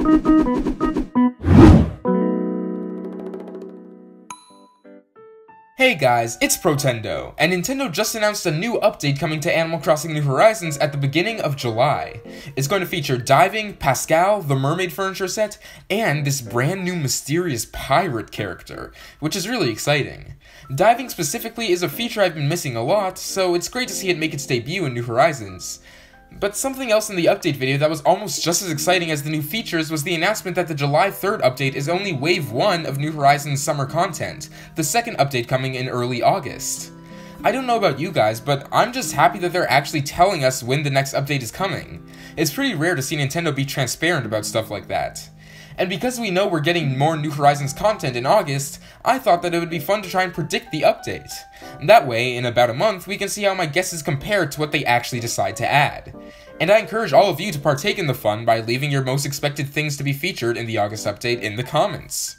Hey guys, it's Protendo, and Nintendo just announced a new update coming to Animal Crossing New Horizons at the beginning of July. It's going to feature diving, Pascal, the mermaid furniture set, and this brand new mysterious pirate character, which is really exciting. Diving specifically is a feature I've been missing a lot, so it's great to see it make its debut in New Horizons. But something else in the update video that was almost just as exciting as the new features was the announcement that the July 3rd update is only Wave 1 of New Horizons summer content, the second update coming in early August. I don't know about you guys, but I'm just happy that they're actually telling us when the next update is coming. It's pretty rare to see Nintendo be transparent about stuff like that. And because we know we're getting more New Horizons content in August, I thought that it would be fun to try and predict the update. That way, in about a month, we can see how my guesses compare to what they actually decide to add. And I encourage all of you to partake in the fun by leaving your most expected things to be featured in the August update in the comments.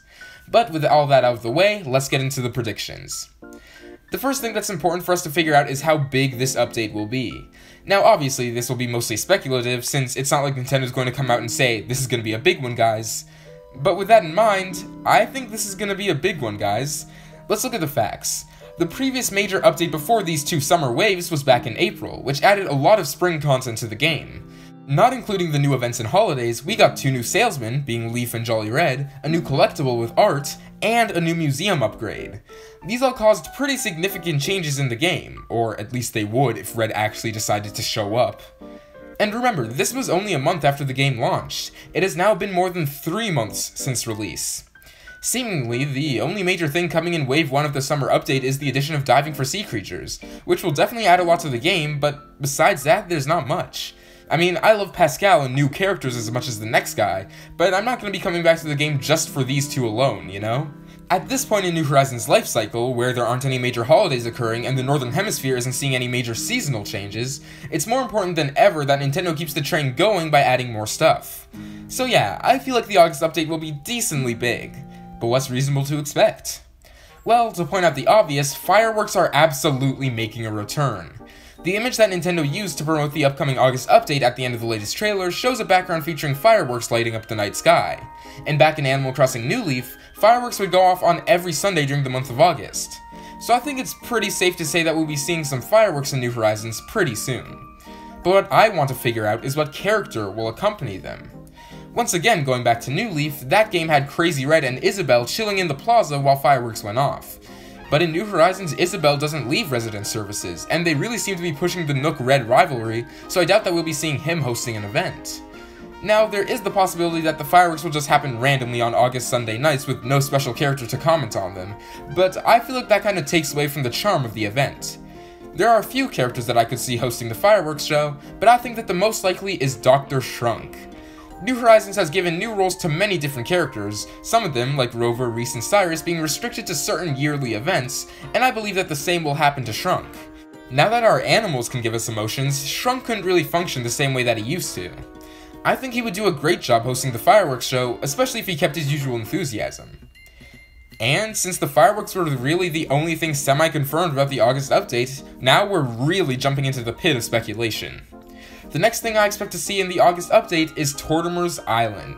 But with all that out of the way, let's get into the predictions. The first thing that's important for us to figure out is how big this update will be. Now obviously this will be mostly speculative since it's not like Nintendo's going to come out and say, this is going to be a big one guys. But with that in mind, I think this is going to be a big one guys. Let's look at the facts. The previous major update before these two summer waves was back in April, which added a lot of spring content to the game. Not including the new events and holidays, we got two new salesmen, being Leaf and Jolly Red, a new collectible with art, and a new museum upgrade. These all caused pretty significant changes in the game, or at least they would if Red actually decided to show up. And remember, this was only a month after the game launched. It has now been more than 3 months since release. Seemingly, the only major thing coming in Wave 1 of the summer update is the addition of diving for sea creatures, which will definitely add a lot to the game, but besides that, there's not much. I mean, I love Pascal and new characters as much as the next guy, but I'm not going to be coming back to the game just for these two alone, you know? At this point in New Horizons' life cycle, where there aren't any major holidays occurring and the Northern Hemisphere isn't seeing any major seasonal changes, it's more important than ever that Nintendo keeps the train going by adding more stuff. So yeah, I feel like the August update will be decently big. But what's reasonable to expect? Well, to point out the obvious, fireworks are absolutely making a return. The image that Nintendo used to promote the upcoming August update at the end of the latest trailer shows a background featuring fireworks lighting up the night sky. And back in Animal Crossing New Leaf, fireworks would go off on every Sunday during the month of August. So I think it's pretty safe to say that we'll be seeing some fireworks in New Horizons pretty soon. But what I want to figure out is what character will accompany them. Once again, going back to New Leaf, that game had Crazy Red and Isabelle chilling in the plaza while fireworks went off. But in New Horizons, Isabelle doesn't leave resident services, and they really seem to be pushing the Nook-Red rivalry, so I doubt that we'll be seeing him hosting an event. Now, there is the possibility that the fireworks will just happen randomly on August Sunday nights with no special character to comment on them, but I feel like that kind of takes away from the charm of the event. There are a few characters that I could see hosting the fireworks show, but I think that the most likely is Dr. Shrunk. New Horizons has given new roles to many different characters, some of them, like Rover, Reese, and Cyrus, being restricted to certain yearly events, and I believe that the same will happen to Shrunk. Now that our animals can give us emotions, Shrunk couldn't really function the same way that he used to. I think he would do a great job hosting the fireworks show, especially if he kept his usual enthusiasm. And since the fireworks were really the only thing semi-confirmed about the August update, now we're really jumping into the pit of speculation. The next thing I expect to see in the August update is Tortoise Island.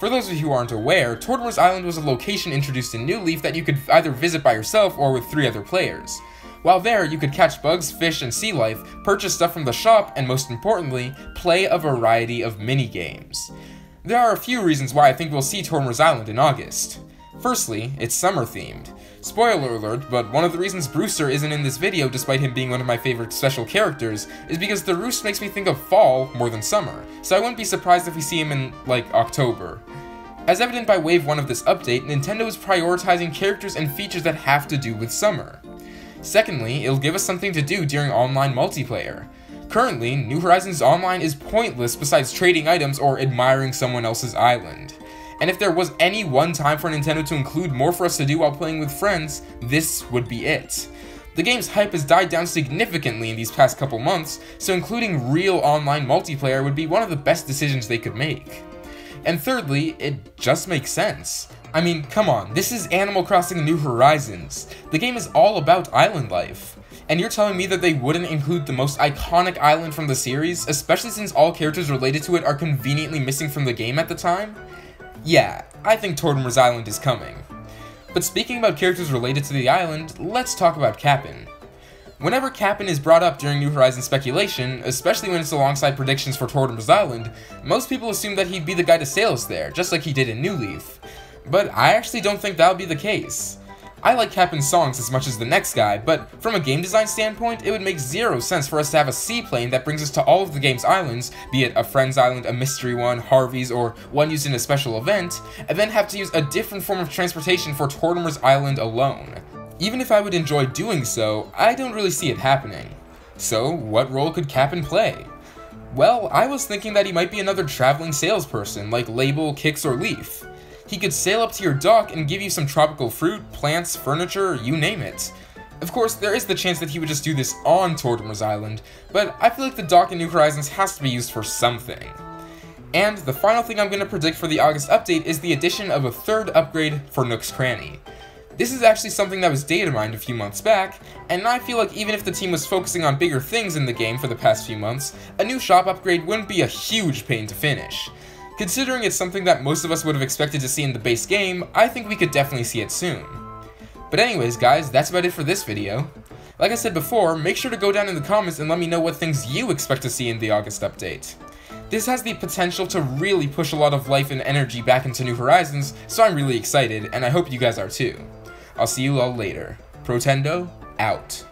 For those of you who aren't aware, Tortoise Island was a location introduced in New Leaf that you could either visit by yourself or with 3 other players. While there, you could catch bugs, fish, and sea life, purchase stuff from the shop, and most importantly, play a variety of mini-games. There are a few reasons why I think we'll see Tortoise Island in August. Firstly, it's summer-themed. Spoiler alert, but one of the reasons Brewster isn't in this video despite him being one of my favorite special characters is because the roost makes me think of fall more than summer, so I wouldn't be surprised if we see him in, like, October. As evident by Wave 1 of this update, Nintendo is prioritizing characters and features that have to do with summer. Secondly, it'll give us something to do during online multiplayer. Currently, New Horizons Online is pointless besides trading items or admiring someone else's island. And if there was any one time for Nintendo to include more for us to do while playing with friends, this would be it. The game's hype has died down significantly in these past couple months, so including real online multiplayer would be one of the best decisions they could make. And thirdly, it just makes sense. I mean, come on, this is Animal Crossing New Horizons. The game is all about island life. And you're telling me that they wouldn't include the most iconic island from the series, especially since all characters related to it are conveniently missing from the game at the time? Yeah, I think Tortoise Island is coming. But speaking about characters related to the island, let's talk about Cap'n. Whenever Cap'n is brought up during New Horizons speculation, especially when it's alongside predictions for Tortoise Island, most people assume that he'd be the guy to sail us there, just like he did in New Leaf. But I actually don't think that'll be the case. I like Cap'n's songs as much as the next guy, but from a game design standpoint, it would make zero sense for us to have a seaplane that brings us to all of the game's islands, be it a Friend's Island, a mystery one, Harvey's, or one used in a special event, and then have to use a different form of transportation for Tortoise Island alone. Even if I would enjoy doing so, I don't really see it happening. So, what role could Cap'n play? Well, I was thinking that he might be another traveling salesperson, like Label, Kix, or Leaf. He could sail up to your dock and give you some tropical fruit, plants, furniture, you name it. Of course, there is the chance that he would just do this on Tortoise Island, but I feel like the dock in New Horizons has to be used for something. And the final thing I'm going to predict for the August update is the addition of a third upgrade for Nook's Cranny. This is actually something that was data mined a few months back, and I feel like even if the team was focusing on bigger things in the game for the past few months, a new shop upgrade wouldn't be a huge pain to finish. Considering it's something that most of us would have expected to see in the base game, I think we could definitely see it soon. But anyways guys, that's about it for this video. Like I said before, make sure to go down in the comments and let me know what things you expect to see in the August update. This has the potential to really push a lot of life and energy back into New Horizons, so I'm really excited, and I hope you guys are too. I'll see you all later. Protendo, out.